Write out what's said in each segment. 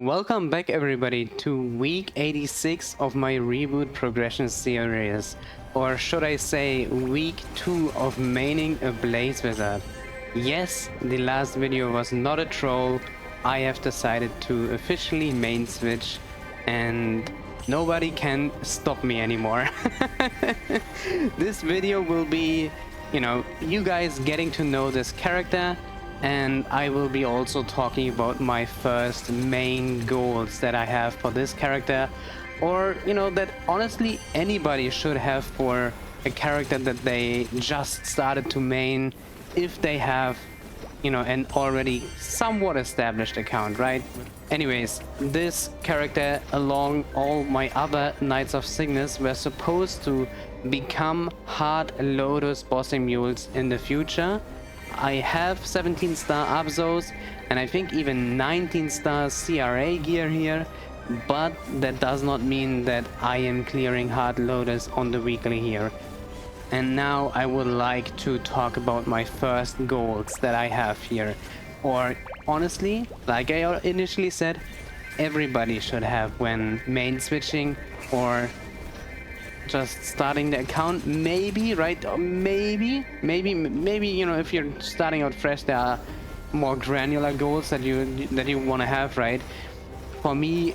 Welcome back everybody to week 86 of my reboot progression series, or should I say week 2 of maining a Blaze Wizard. Yes, the last video was not a troll. I have decided to officially main switch and nobody can stop me anymore. This video will be, you guys getting to know this character, and I will be also talking about my first main goals that I have for this character, or that honestly anybody should have for a character that they just started to main, if they have an already somewhat established account, right? Anyways, this character, along all my other Knights of Cygnus, were supposed to become hard Lotus bossing mules in the future. I have 17-star Abzos and I think even 19-star CRA gear here, but that does not mean that I am clearing hard Lotus on the weekly here. And now I would like to talk about my first goals that I have here. Or honestly, like I initially said, everybody should have when main switching or just starting the account. Maybe, right? Maybe, if you're starting out fresh, there are more granular goals that you want to have, right? For me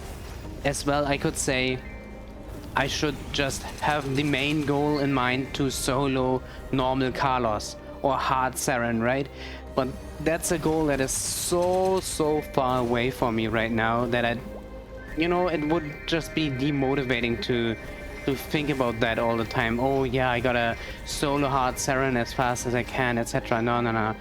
as well, I could say I should just have the main goal in mind to solo normal Carlos or hard Saren, right? But that's a goal that is so far away from me right now that it would just be demotivating to think about that all the time. Oh yeah, I gotta solo hard Saren as fast as I can, etc. No.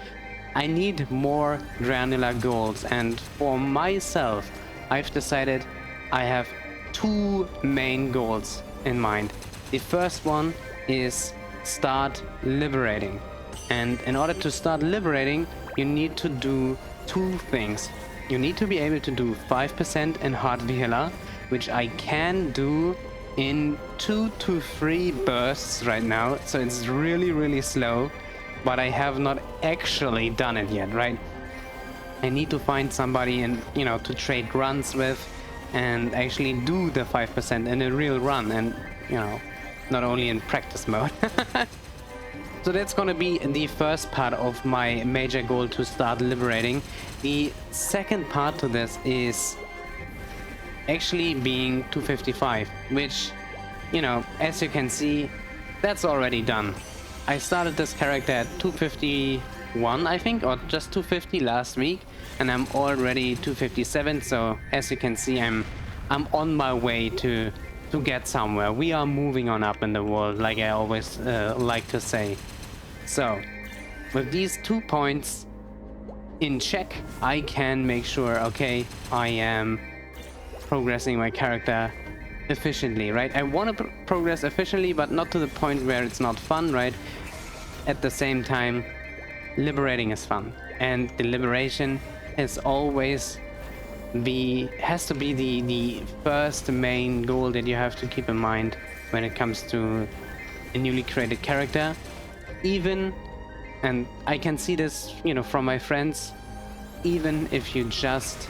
I need more granular goals, and for myself, I've decided I have two main goals in mind. The first one is start liberating, and in order to start liberating, you need to do two things. You need to be able to do 5% in hard Vihila, which I can do in 2 to 3 bursts right now, so it's really slow, but I have not actually done it yet, right? I need to find somebody and to trade runs with and actually do the 5% in a real run, and not only in practice mode. So that's gonna be the first part of my major goal, to start liberating. The second part to this is actually being 255, which as you can see, that's already done. I started this character at 251, I think, or just 250 last week, and I'm already 257. So as you can see, I'm on my way to get somewhere. We are moving on up in the world, like I always like to say. So with these 2 points in check, I can make sure, okay, I am progressing my character efficiently, right? I want to progress efficiently, but not to the point where it's not fun, right? At the same time, liberating is fun, and the liberation is always has to be the first main goal that you have to keep in mind when it comes to a newly created character. Even, and I can see this from my friends, even if you just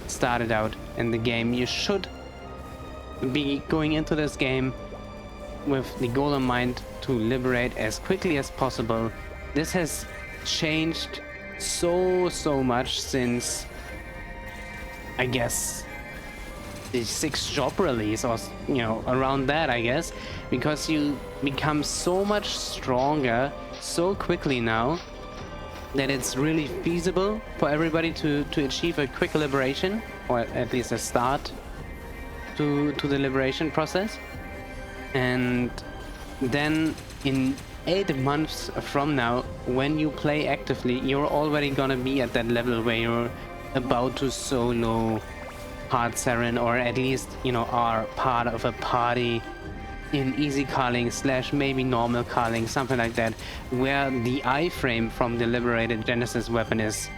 started out in the game, you should be going into this game with the goal in mind to liberate as quickly as possible. This has changed so much since, I guess, the 6th job release, or around that, I guess, because you become so much stronger so quickly now that it's really feasible for everybody to achieve a quick liberation, or at least a start to the liberation process. And then in 8 months from now, when you play actively, you're already gonna be at that level where you're about to solo hard Saren, or at least are part of a party in easy calling / maybe normal calling, something like that, where the iframe from the liberated Genesis weapon is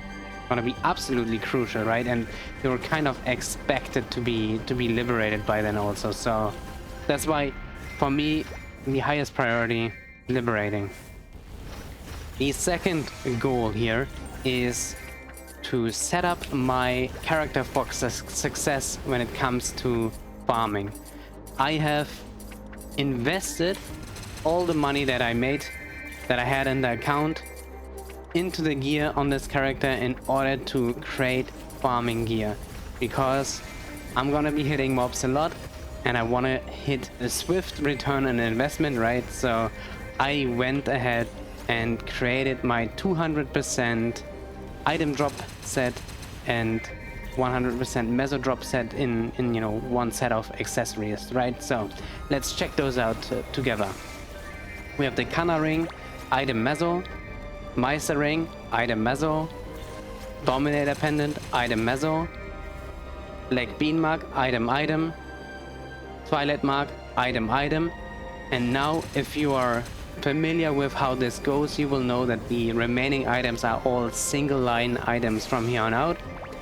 gonna be absolutely crucial, right? And you're kind of expected to be liberated by then also. So that's why, for me, the highest priority, liberating. The second goal here is to set up my character for success when it comes to farming. I have invested all the money that I made, that I had in the account, into the gear on this character in order to create farming gear, because I'm gonna be hitting mobs a lot and I want to hit a swift return on investment, right? So I went ahead and created my 200% item drop set and 100% meso drop set in you know, one set of accessories, right? So let's check those out together. We have the Kana ring, item meso, Meister ring, item meso, Dominator pendant, item meso, Black bean mark, item, Twilight mark, item. And now if you are familiar with how this goes, you will know that the remaining items are all single line items from here on out.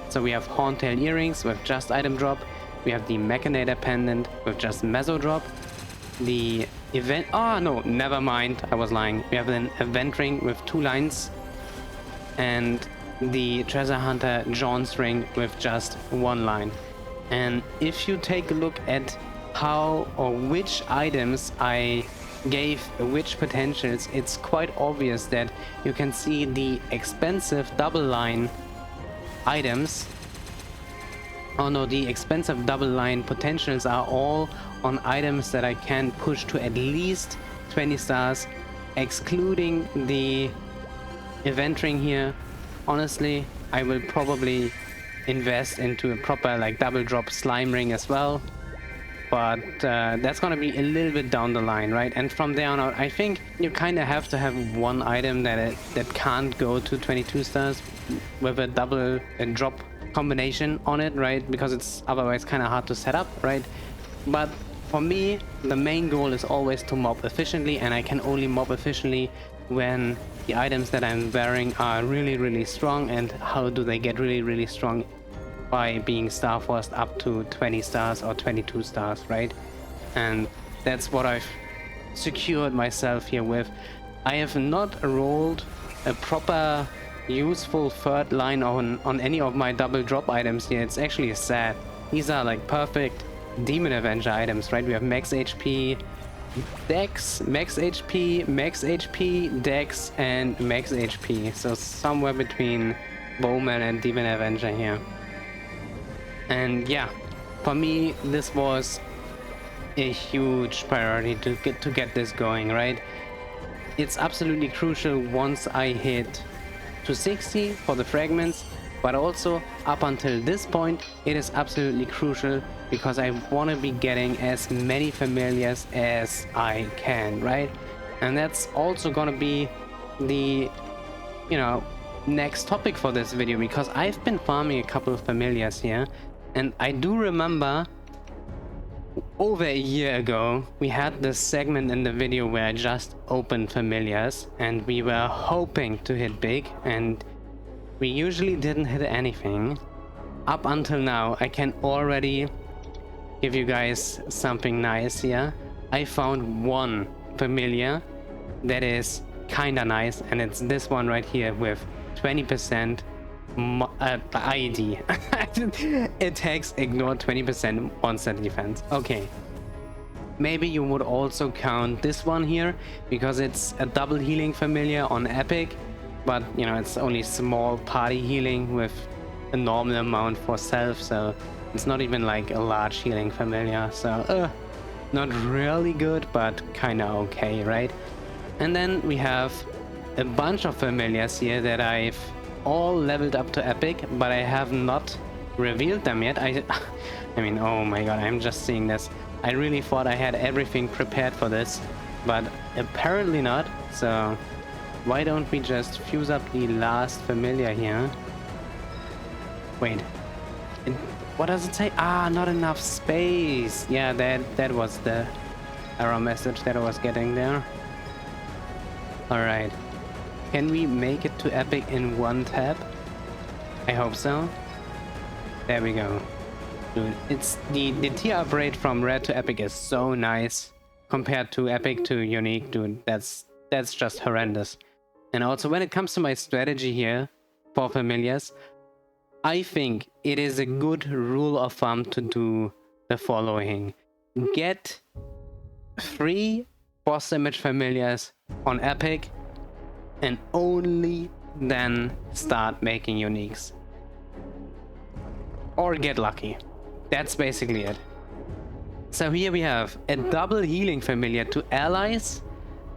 So we have Horntail earrings with just item drop, we have the Machinator pendant with just meso drop, the event, oh no, never mind, I was lying, we have an event ring with 2 lines, and the Treasure Hunter John's ring with just 1 line. And if you take a look at how or which items I gave which potentials, it's quite obvious that you can see the expensive double line items, oh no, the expensive double line potentials are all on items that I can push to at least 20 stars, excluding the event ring here. Honestly, I will probably invest into a proper like double drop slime ring as well, but that's gonna be a little bit down the line, right? And from there on out, I think you kind of have to have one item that can't go to 22 stars with a double drop combination on it, right? Because it's otherwise kind of hard to set up, right? But for me, the main goal is always to mob efficiently, and I can only mob efficiently when the items that I'm wearing are really strong. And how do they get really strong? By being star forced up to 20 stars or 22 stars, right? And that's what I've secured myself here with. I have not rolled a proper useful third line on any of my double drop items here. It's actually sad. These are like perfect Demon Avenger items, right? We have max HP, Dex, max HP, Dex, and max HP. So somewhere between Bowman and Demon Avenger here. And yeah, for me, this was a huge priority to get this going, right? It's absolutely crucial once I hit 260 for the fragments, but also up until this point, it is absolutely crucial because I want to be getting as many familiars as I can, right? And that's also gonna be the, you know, next topic for this video, because I've been farming a couple of familiars here, and I do remember over a year ago we had this segment in the video where I just opened familiars and we were hoping to hit big, and we usually didn't hit anything. Up until now, I can already give you guys something nice here. I found one familiar that is kinda nice, and it's this one right here with 20% ID. Attacks ignore 20% monster defense. Okay, maybe you would also count this one here because it's a double healing familiar on epic, but you know, it's only small party healing with a normal amount for self, so it's not even like a large healing familiar. So not really good, but kind of okay, right? And then we have a bunch of familiars here that I've all leveled up to epic, but I have not revealed them yet. I mean, oh my god, I'm just seeing this. I really thought I had everything prepared for this, but apparently not. So why don't we just fuse up the last familiar here? Wait, what does it say? Ah, not enough space. Yeah, that was the error message that I was getting there. All right, can we make it to epic in one tap? I hope so. There we go. Dude, it's the tier upgrade from rare to epic is so nice compared to epic to unique, dude. That's just horrendous. And also when it comes to my strategy here for familiars, I think it is a good rule of thumb to do the following. Get 3 boss damage familiars on Epic and only then start making uniques. Or get lucky. That's basically it. So here we have a double healing familiar to allies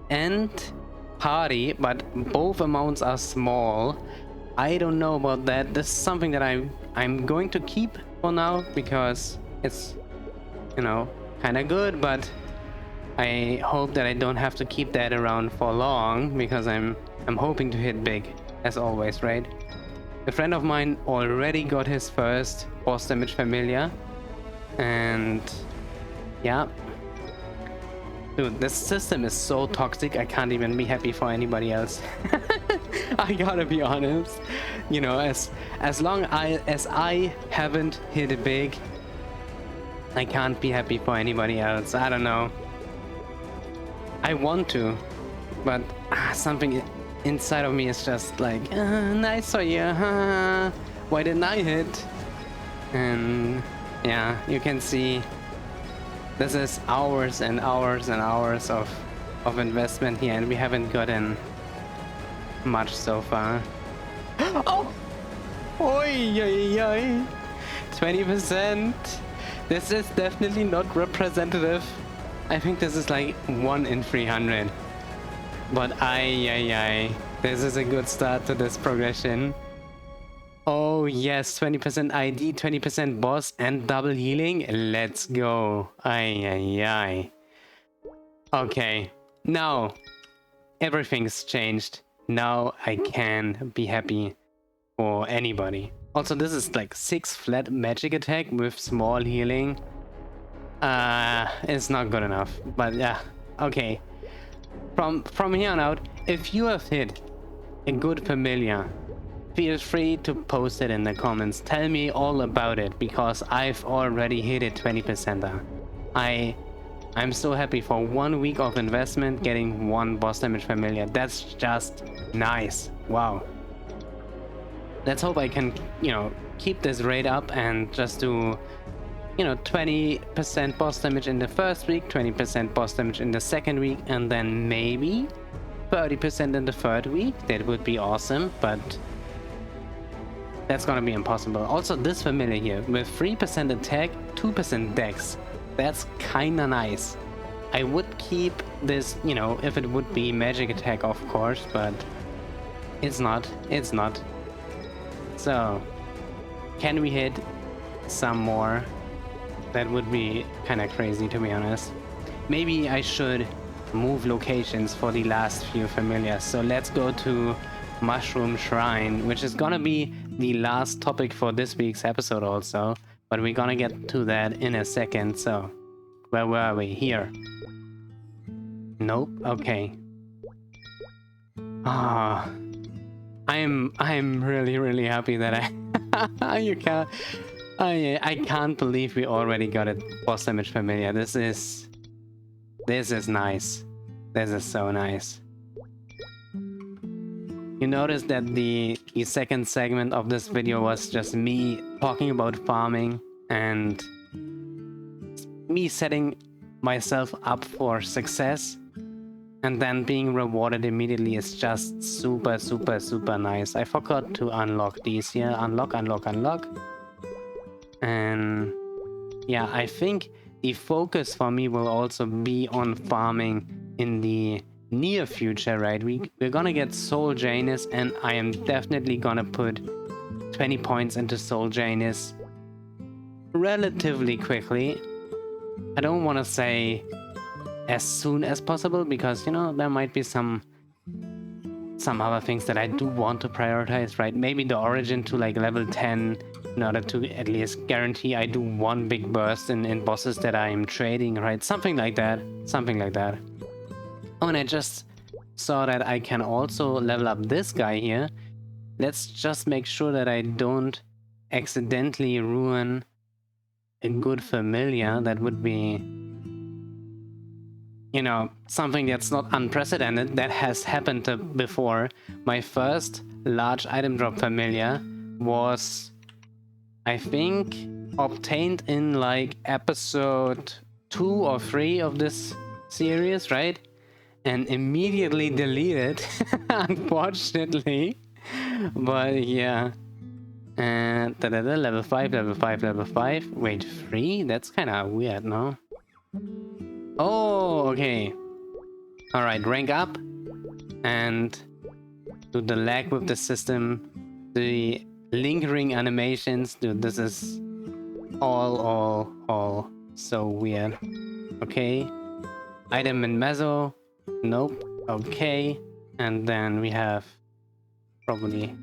and party, but both amounts are small. I don't know about that. This is something that I'm going to keep for now because it's, you know, kind of good, but I hope that I don't have to keep that around for long because I'm hoping to hit big as always, right? A friend of mine already got his first boss damage familiar, and yeah. Dude, this system is so toxic, I can't even be happy for anybody else. I gotta be honest. You know, as long as I haven't hit it big, I can't be happy for anybody else. I don't know. I want to, but something inside of me is just like, nice for you, why didn't I hit? And yeah, you can see this is hours and hours and hours of investment here, and we haven't gotten much so far. Oh! Oi, oi, oi. 20%. This is definitely not representative. I think this is like 1 in 300. But ay. This is a good start to this progression. Oh yes, 20% ID, 20% boss, and double healing. Let's go. Ay. Okay, now everything's changed. Now I can be happy for anybody. Also, this is like 6 flat magic attack with small healing. It's not good enough, but yeah, okay. From here on out, if you have hit a good familiar, feel free to post it in the comments. Tell me all about it because I've already hit it 20%. I'm so happy for 1 week of investment getting 1 boss damage familiar. That's just nice. Wow. Let's hope I can, you know, keep this rate up and just do, you know, 20% boss damage in the first week, 20% boss damage in the second week, and then maybe 30% in the third week. That would be awesome, but that's gonna be impossible. Also, this familiar here with 3% attack, 2% dex. That's kinda nice. I would keep this, you know, if it would be magic attack, of course, but it's not. It's not. So, can we hit some more? That would be kinda crazy, to be honest. Maybe I should move locations for the last few familiars. So let's go to Mushroom Shrine, which is gonna be the last topic for this week's episode also, but we're gonna get to that in a second. So where were we? Here. Nope. Okay. I'm really happy that I can't believe we already got a boss damage familiar. This is nice. This is so nice. You notice that the second segment of this video was just me talking about farming and me setting myself up for success, and then being rewarded immediately is just super nice. I forgot to unlock these here. Unlock. And yeah, I think the focus for me will also be on farming in the near future, right? We're gonna get Soul Janus, and I am definitely gonna put 20 points into Soul Janus relatively quickly. I don't want to say as soon as possible because, you know, there might be some other things that I do want to prioritize, right? Maybe the origin to like level 10 in order to at least guarantee I do 1 big burst in bosses that I am trading, right? Something like that. Oh, and I just saw that I can also level up this guy here. Let's just make sure that I don't accidentally ruin a good familiar. That would be, you know, something that's not unprecedented. That has happened before. My first large item drop familiar was I think, obtained in like episode 2 or 3 of this series, right? And immediately deleted, unfortunately. But yeah. And level 5, level 5, level 5. Wait, 3? That's kind of weird, no? Oh, okay. Alright, rank up. And do the lag with the system. The lingering animations. Dude, this is all so weird. Okay. Item in Mezzo. Nope. Okay. And then we have probably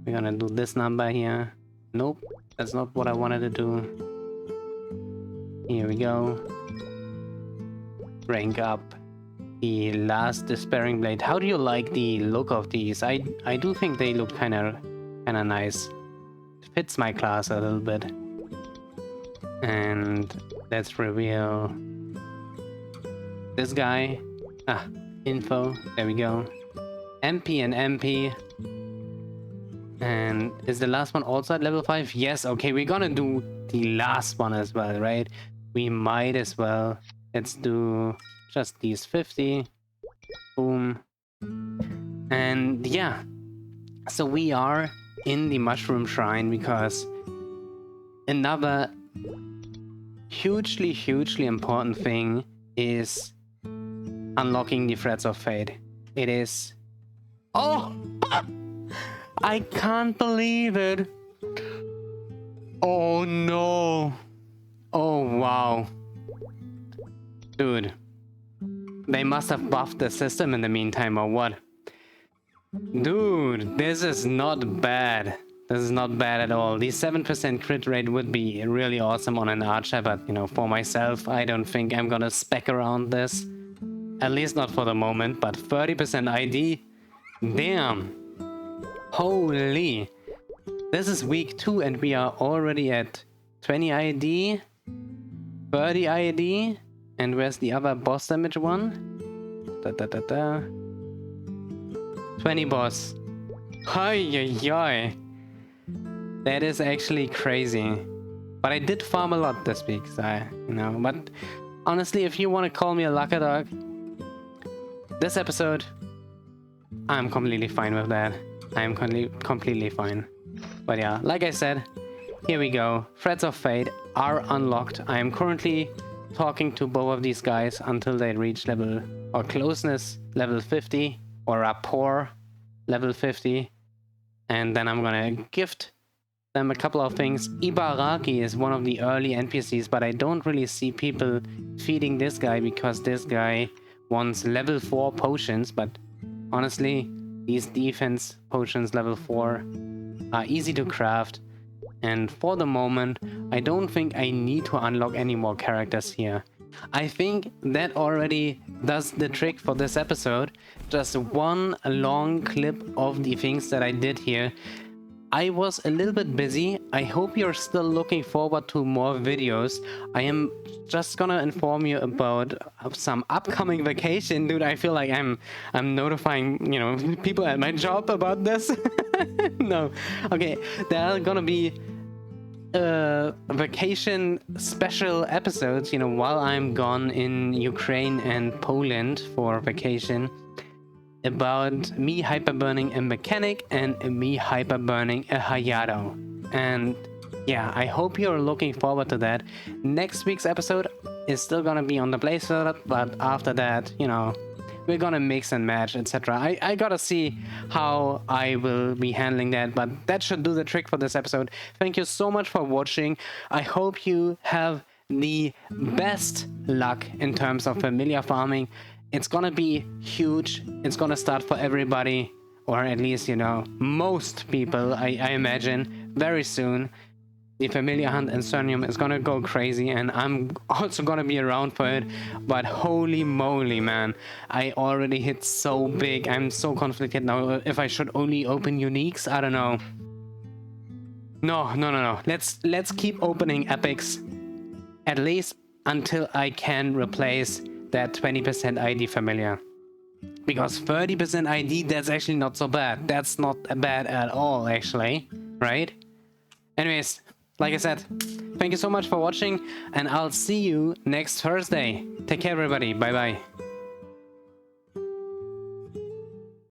we're gonna do this number here. Nope. That's not what I wanted to do. Here we go. Rank up the last Despairing Blade. How do you like the look of these? I do think they look kinda nice. It fits my class a little bit. And let's reveal this guy. Info. There we go. MP and MP. And is the last one also at level 5? Yes, okay, we're gonna do the last one as well, right? We might as well. Let's do just these 50. Boom. And yeah. So we are in the Mushroom Shrine because another hugely important thing is unlocking the Threads of Fate. It is... Oh! I can't believe it! Oh no! Oh wow. Dude. They must have buffed the system in the meantime or what? Dude, this is not bad. This is not bad at all. The 7% crit rate would be really awesome on an archer, but you know, for myself, I don't think I'm gonna spec around this. At least not for the moment, but 30% ID? Damn. Holy. This is week 2 and we are already at 20 ID, 30 ID, and where's the other boss damage one? 20 boss. Hi. That is actually crazy. But I did farm a lot this week, so you know. But honestly, if you want to call me a lucky dog, this episode, I'm completely fine with that. I'm completely fine. But yeah, like I said, here we go. Threads of Fate are unlocked. I am currently talking to both of these guys until they reach level or closeness level 50 or rapport level 50. And then I'm gonna gift them a couple of things. Ibaraki is one of the early NPCs, but I don't really see people feeding this guy because this guy wants level 4 potions, but honestly, these defense potions level 4 are easy to craft, and for the moment, I don't think I need to unlock any more characters here. I think that already does the trick for this episode. Just one long clip of the things that I did here. I was a little bit busy. I hope you're still looking forward to more videos. I am just gonna inform you about some upcoming vacation. Dude, I feel like I'm notifying, you know, people at my job about this. No. Okay, there are gonna be vacation special episodes, you know, while I'm gone in Ukraine and Poland for vacation, about me hyperburning a mechanic and me hyperburning a Hayato. And yeah, I hope you're looking forward to that. Next week's episode is still gonna be on the Blaze server, but after that, you know, we're gonna mix and match, etc. I gotta see how I will be handling that, but that should do the trick for this episode. Thank you so much for watching. I hope you have the best luck in terms of familiar farming. It's gonna be huge. It's gonna start for everybody, or at least, you know, most people, I imagine, very soon. The familiar hunt in Cernium is gonna go crazy, and I'm also gonna be around for it. But holy moly, man, I already hit so big. I'm so conflicted now if I should only open uniques. I don't know. No. Let's keep opening epics, at least until I can replace that 20% ID familiar. Because 30% ID, that's actually not so bad. That's not bad at all, actually, right? Anyways, like I said, thank you so much for watching, and I'll see you next Thursday. Take care, everybody. Bye bye.